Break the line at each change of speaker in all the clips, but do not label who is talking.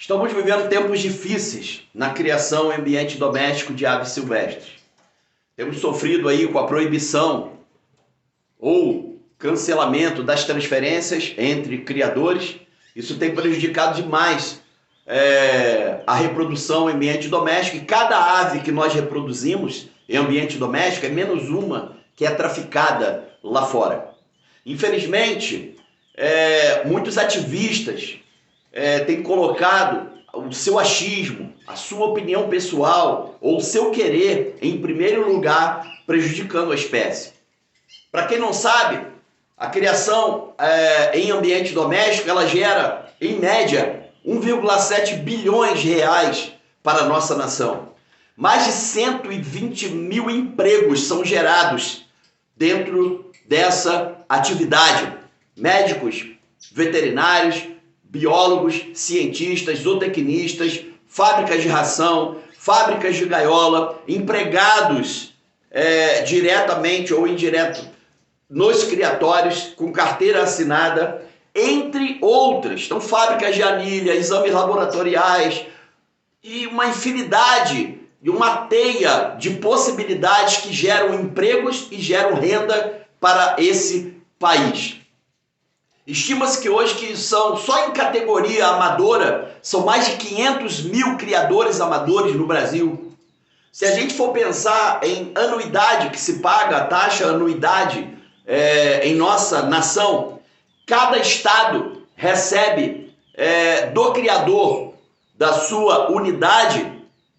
Estamos vivendo tempos difíceis na criação e ambiente doméstico de aves silvestres. Temos sofrido aí com a proibição ou cancelamento das transferências entre criadores. Isso tem prejudicado demais a reprodução em ambiente doméstico. E cada ave que nós reproduzimos em ambiente doméstico é menos uma que é traficada lá fora. Infelizmente, muitos ativistas têm colocado o seu achismo, a sua opinião pessoal ou o seu querer em primeiro lugar, prejudicando a espécie. Para quem não sabe, a criação em ambiente doméstico ela gera, em média, 1,7 bilhões de reais para a nossa nação. Mais de 120 mil empregos são gerados dentro dessa atividade. Médicos, veterinários, biólogos, cientistas, zootecnistas, fábricas de ração, fábricas de gaiola, empregados diretamente ou indireto nos criatórios, com carteira assinada, entre outras. Então, fábricas de anilha, exames laboratoriais e uma infinidade e uma teia de possibilidades que geram empregos e geram renda para esse país. Estima-se que hoje que são, só em categoria amadora, são mais de 500 mil criadores amadores no Brasil. Se a gente for pensar em anuidade que se paga, a taxa anuidade em nossa nação, cada estado recebe do criador da sua unidade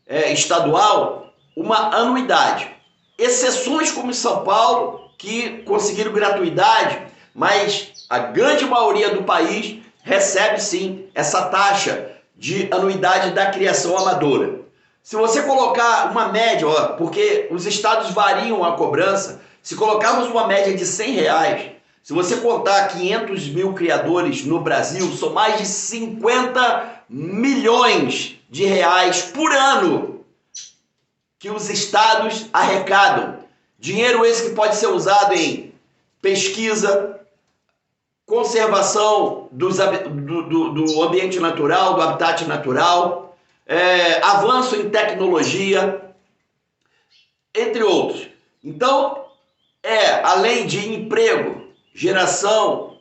estadual uma anuidade. Exceções como São Paulo, que conseguiram gratuidade, mas a grande maioria do país recebe sim essa taxa de anuidade da criação amadora. Se você colocar uma média, porque os estados variam a cobrança, se colocarmos uma média de R$100, se você contar 500 mil criadores no Brasil, são mais de 50 milhões de reais por ano que os estados arrecadam. Dinheiro esse que pode ser usado em pesquisa, conservação do ambiente natural, do habitat natural, avanço em tecnologia, entre outros. Então, além de emprego, geração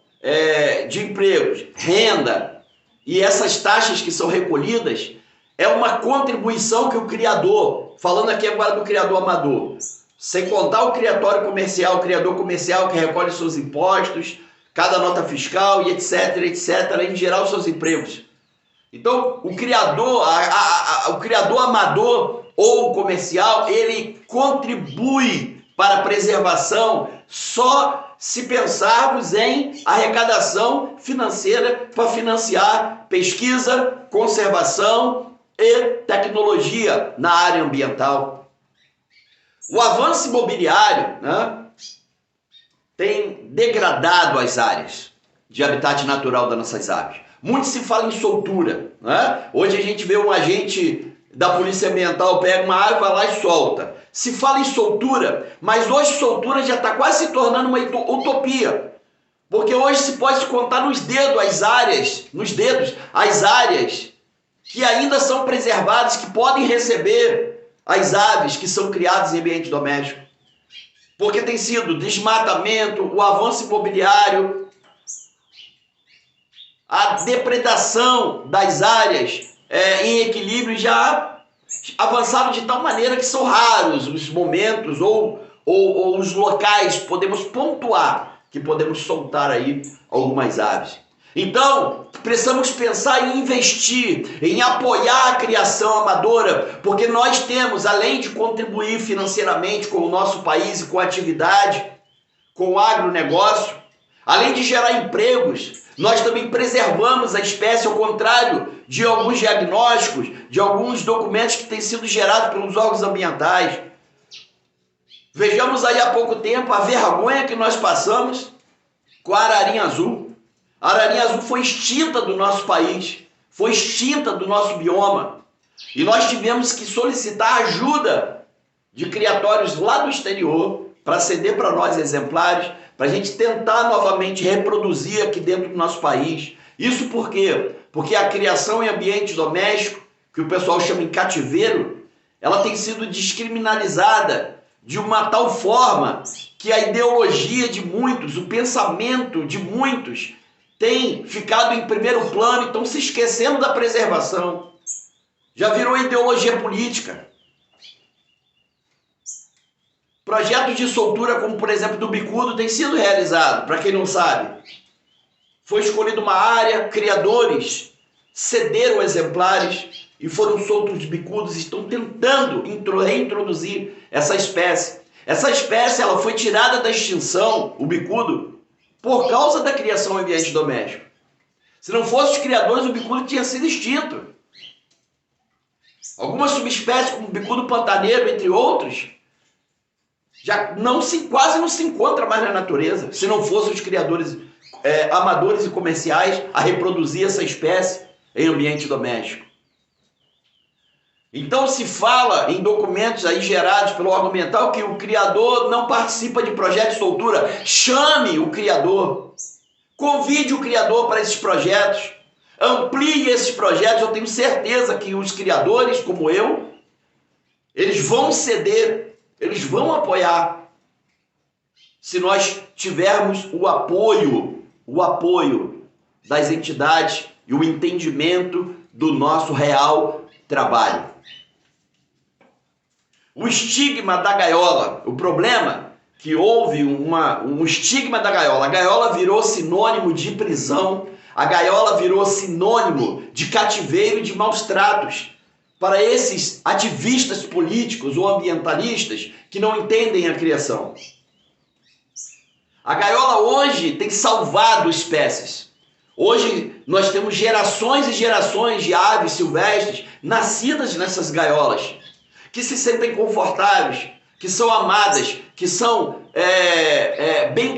de empregos, renda e essas taxas que são recolhidas, é uma contribuição que o criador, falando aqui agora do criador amador, sem contar o criador comercial que recolhe seus impostos, cada nota fiscal e etc, além de gerar os seus empregos. Então, o criador amador ou comercial, ele contribui para a preservação só se pensarmos em arrecadação financeira para financiar pesquisa, conservação e tecnologia na área ambiental. O avanço imobiliário, tem degradado as áreas de habitat natural das nossas aves. Muito se fala em soltura. Hoje a gente vê um agente da Polícia Ambiental, pega uma ave, vai lá e solta. Se fala em soltura, mas hoje soltura já está quase se tornando uma utopia. Porque hoje se pode contar nos dedos as áreas que ainda são preservadas, que podem receber as aves que são criadas em ambiente doméstico. Porque tem sido desmatamento, o avanço imobiliário, a depredação das áreas em equilíbrio já avançaram de tal maneira que são raros os momentos ou os locais, podemos pontuar, que podemos soltar aí algumas aves. Então, precisamos pensar em investir, em apoiar a criação amadora, porque nós temos, além de contribuir financeiramente com o nosso país e com a atividade, com o agronegócio, além de gerar empregos, nós também preservamos a espécie, ao contrário de alguns diagnósticos, de alguns documentos que têm sido gerados pelos órgãos ambientais. Vejamos aí há pouco tempo a vergonha que nós passamos com a ararinha azul. A ararinha azul foi extinta do nosso país, foi extinta do nosso bioma. E nós tivemos que solicitar ajuda de criatórios lá do exterior para ceder para nós exemplares, para a gente tentar novamente reproduzir aqui dentro do nosso país. Isso porque porque a criação em ambiente doméstico, que o pessoal chama em cativeiro, ela tem sido descriminalizada de uma tal forma que a ideologia de muitos, o pensamento de muitos tem ficado em primeiro plano e estão se esquecendo da preservação. Já virou ideologia política. Projetos de soltura, como por exemplo do bicudo, tem sido realizado, para quem não sabe. Foi escolhida uma área, criadores cederam exemplares e foram soltos de bicudos e estão tentando reintroduzir essa espécie. Essa espécie ela foi tirada da extinção, o bicudo, por causa da criação em ambiente doméstico. Se não fossem os criadores, o bicudo tinha sido extinto. Algumas subespécies, como o bicudo pantaneiro, entre outros, já quase não se encontra mais na natureza, se não fossem os criadores amadores e comerciais a reproduzir essa espécie em ambiente doméstico. Então se fala em documentos aí gerados pelo órgão ambiental que o criador não participa de projetos de soltura. Chame o criador, convide o criador para esses projetos, amplie esses projetos. Eu tenho certeza que os criadores, como eu, eles vão ceder, eles vão apoiar, se nós tivermos o apoio das entidades e o entendimento do nosso real trabalho. O estigma da gaiola, o problema que houve um estigma da gaiola. A gaiola virou sinônimo de prisão, a gaiola virou sinônimo de cativeiro e de maus tratos para esses ativistas políticos ou ambientalistas que não entendem a criação. A gaiola hoje tem salvado espécies. Hoje nós temos gerações e gerações de aves silvestres nascidas nessas gaiolas, que se sentem confortáveis, que são amadas, que são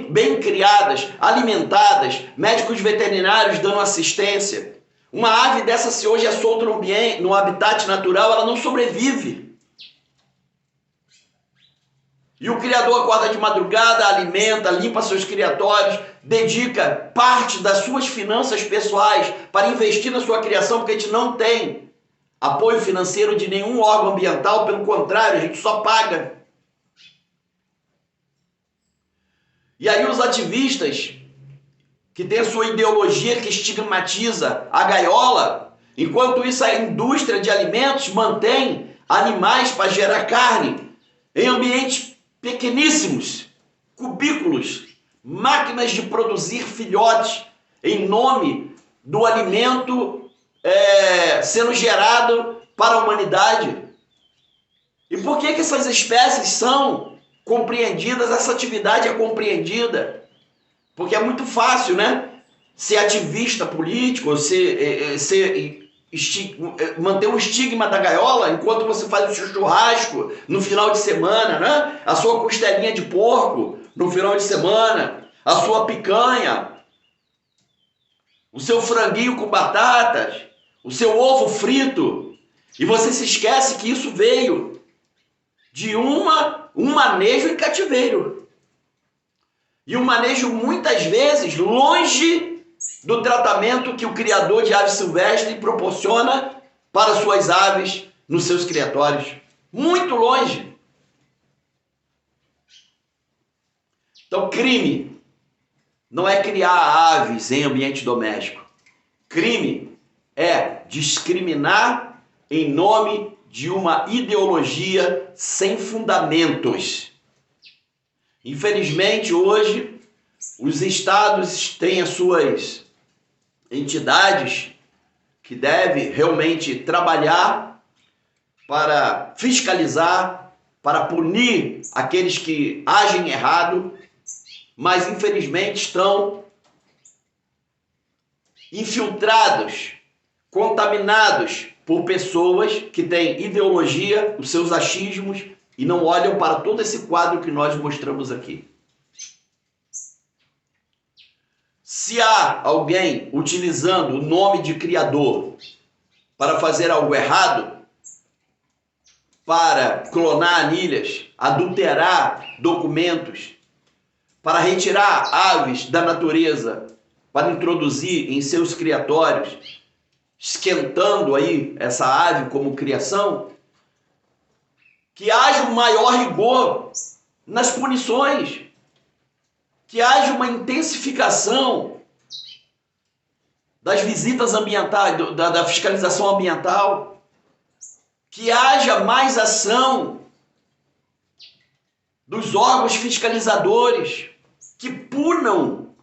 bem criadas, alimentadas, médicos veterinários dando assistência. Uma ave dessa, se hoje é solta no habitat natural, ela não sobrevive. E o criador acorda de madrugada, alimenta, limpa seus criatórios, dedica parte das suas finanças pessoais para investir na sua criação, porque a gente não tem apoio financeiro de nenhum órgão ambiental, pelo contrário, a gente só paga. E aí os ativistas, que têm a sua ideologia que estigmatiza a gaiola, enquanto isso a indústria de alimentos mantém animais para gerar carne em ambientes pequeníssimos, cubículos, máquinas de produzir filhotes em nome do alimento sendo gerado para a humanidade. E por que essas espécies são compreendidas, essa atividade é compreendida? Porque é muito fácil, né? Ser ativista político, manter o estigma da gaiola enquanto você faz o seu churrasco no final de semana, né? A sua costelinha de porco no final de semana, a sua picanha, o seu franguinho com batatas, o seu ovo frito, e você se esquece que isso veio de um manejo em cativeiro. E um manejo muitas vezes longe do tratamento que o criador de aves silvestres proporciona para suas aves nos seus criatórios. Muito longe. Então, crime não é criar aves em ambiente doméstico. Crime é discriminar em nome de uma ideologia sem fundamentos. Infelizmente, hoje, os estados têm as suas entidades que devem realmente trabalhar para fiscalizar, para punir aqueles que agem errado, mas infelizmente estão infiltrados, contaminados por pessoas que têm ideologia, os seus achismos, e não olham para todo esse quadro que nós mostramos aqui. Se há alguém utilizando o nome de criador para fazer algo errado, para clonar anilhas, adulterar documentos, para retirar aves da natureza, para introduzir em seus criatórios, esquentando aí essa ave como criação, que haja um maior rigor nas punições, que haja uma intensificação das visitas ambientais, da fiscalização ambiental, que haja mais ação dos órgãos fiscalizadores, que punam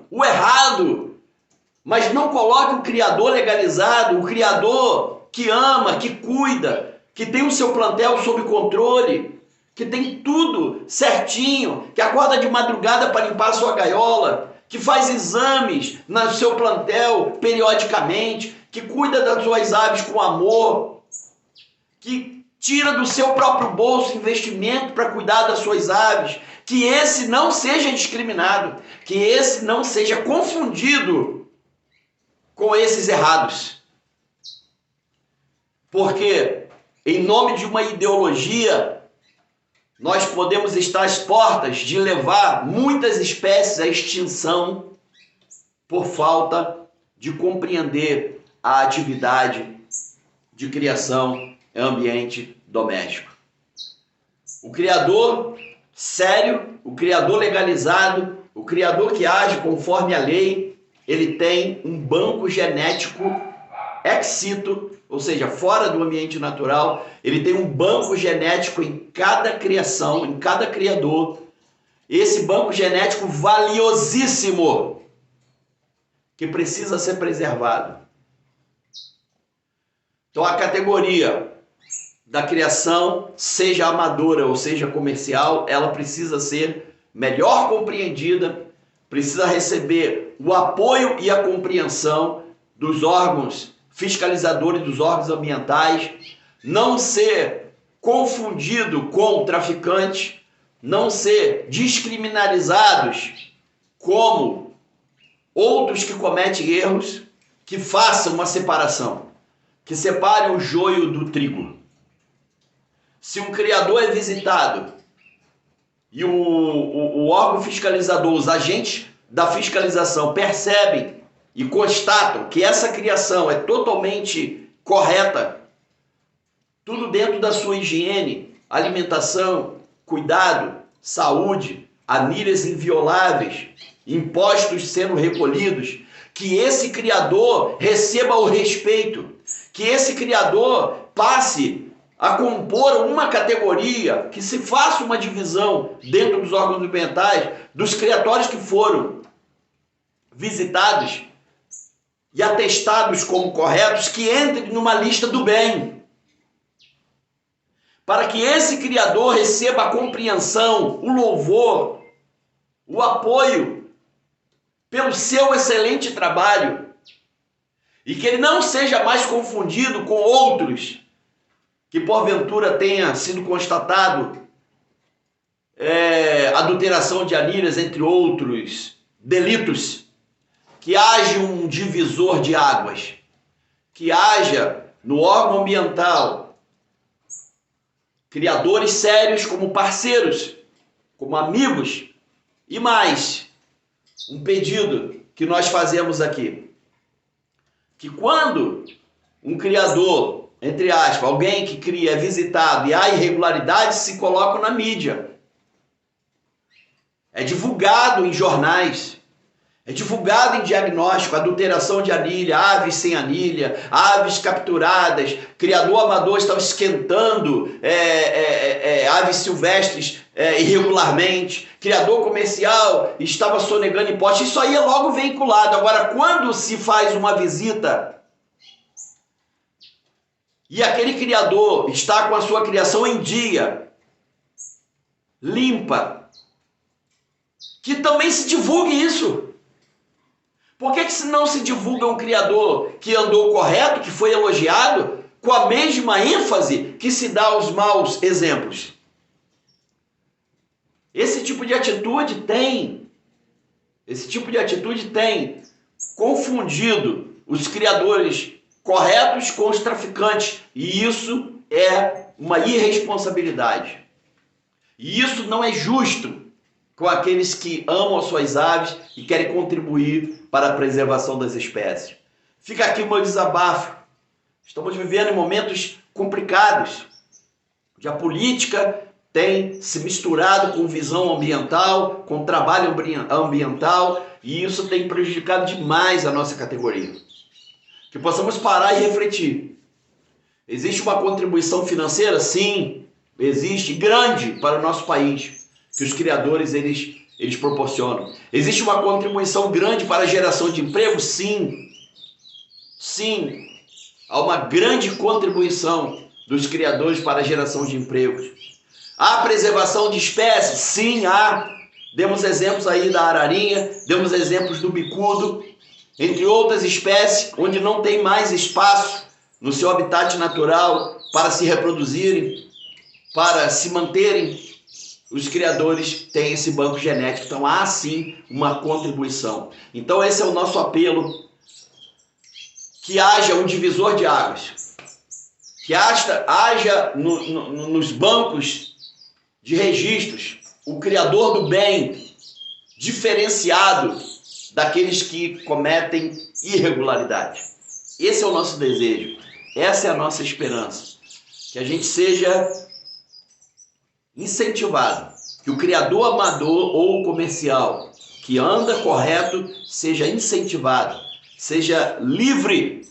o errado, mas não coloquem o criador legalizado, o criador que ama, que cuida, que tem o seu plantel sob controle, que tem tudo certinho, que acorda de madrugada para limpar a sua gaiola, que faz exames no seu plantel periodicamente, que cuida das suas aves com amor, que tira do seu próprio bolso investimento para cuidar das suas aves, que esse não seja discriminado, que esse não seja confundido com esses errados. Porque, em nome de uma ideologia, nós podemos estar às portas de levar muitas espécies à extinção por falta de compreender a atividade de criação em ambiente doméstico. O criador sério, o criador legalizado, o criador que age conforme a lei, ele tem um banco genético ex situ, ou seja, fora do ambiente natural, ele tem um banco genético em cada criação, em cada criador. Esse banco genético valiosíssimo, que precisa ser preservado. Então a categoria da criação, seja amadora ou seja comercial, ela precisa ser melhor compreendida, precisa receber o apoio e a compreensão dos órgãos fiscalizadores, dos órgãos ambientais, não ser confundido com traficantes, não ser descriminalizados como outros que cometem erros, que façam uma separação, que separe o joio do trigo. Se um criador é visitado e o órgão fiscalizador, os agentes da fiscalização percebem e constatam que essa criação é totalmente correta, tudo dentro da sua higiene, alimentação, cuidado, saúde, anilhas invioláveis, impostos sendo recolhidos, que esse criador receba o respeito, que esse criador passe a compor uma categoria, que se faça uma divisão dentro dos órgãos ambientais dos criatórios que foram visitados e atestados como corretos, que entrem numa lista do bem, para que esse criador receba a compreensão, o louvor, o apoio pelo seu excelente trabalho, e que ele não seja mais confundido com outros que porventura tenha sido constatado adulteração de anilhas, entre outros delitos, que haja um divisor de águas, que haja no órgão ambiental criadores sérios como parceiros, como amigos, e mais, um pedido que nós fazemos aqui, que quando um criador, entre aspas, alguém que cria é visitado e há irregularidades, se colocam na mídia. É divulgado em jornais, é divulgado em diagnóstico, adulteração de anilha, aves sem anilha, aves capturadas, criador amador estava esquentando aves silvestres irregularmente, criador comercial estava sonegando impostos, isso aí é logo veiculado. Agora, quando se faz uma visita e aquele criador está com a sua criação em dia, limpa, que também se divulgue isso. Por que não se divulga um criador que andou correto, que foi elogiado, com a mesma ênfase que se dá aos maus exemplos? Esse tipo de atitude tem confundido os criadores corretos com os traficantes, e isso é uma irresponsabilidade. E isso não é justo com aqueles que amam as suas aves e querem contribuir para a preservação das espécies. Fica aqui o meu desabafo. Estamos vivendo em momentos complicados, onde a política tem se misturado com visão ambiental, com trabalho ambiental, e isso tem prejudicado demais a nossa categoria. Que possamos parar e refletir. Existe uma contribuição financeira? Sim, existe, grande para o nosso país, que os criadores eles proporcionam. Existe uma contribuição grande para a geração de emprego? Sim. Sim, há uma grande contribuição dos criadores para a geração de empregos. Há preservação de espécies? Sim, há. Demos exemplos aí da ararinha, demos exemplos do bicudo, entre outras espécies onde não tem mais espaço no seu habitat natural para se reproduzirem, para se manterem. Os criadores têm esse banco genético, então há sim uma contribuição. Então esse é o nosso apelo, que haja um divisor de águas, que haja nos bancos de registros o criador do bem diferenciado daqueles que cometem irregularidade. Esse é o nosso desejo, essa é a nossa esperança, que a gente seja incentivado, que o criador amador ou comercial que anda correto seja incentivado, seja livre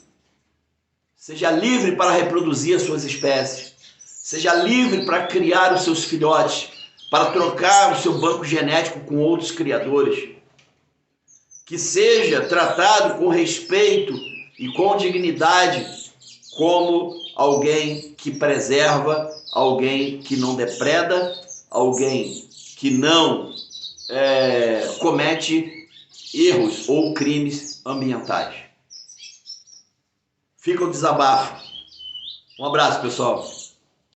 para reproduzir as suas espécies, seja livre para criar os seus filhotes, para trocar o seu banco genético com outros criadores, que seja tratado com respeito e com dignidade como alguém que preserva, alguém que não depreda, alguém que não comete erros ou crimes ambientais. Fica o desabafo. Um abraço, pessoal.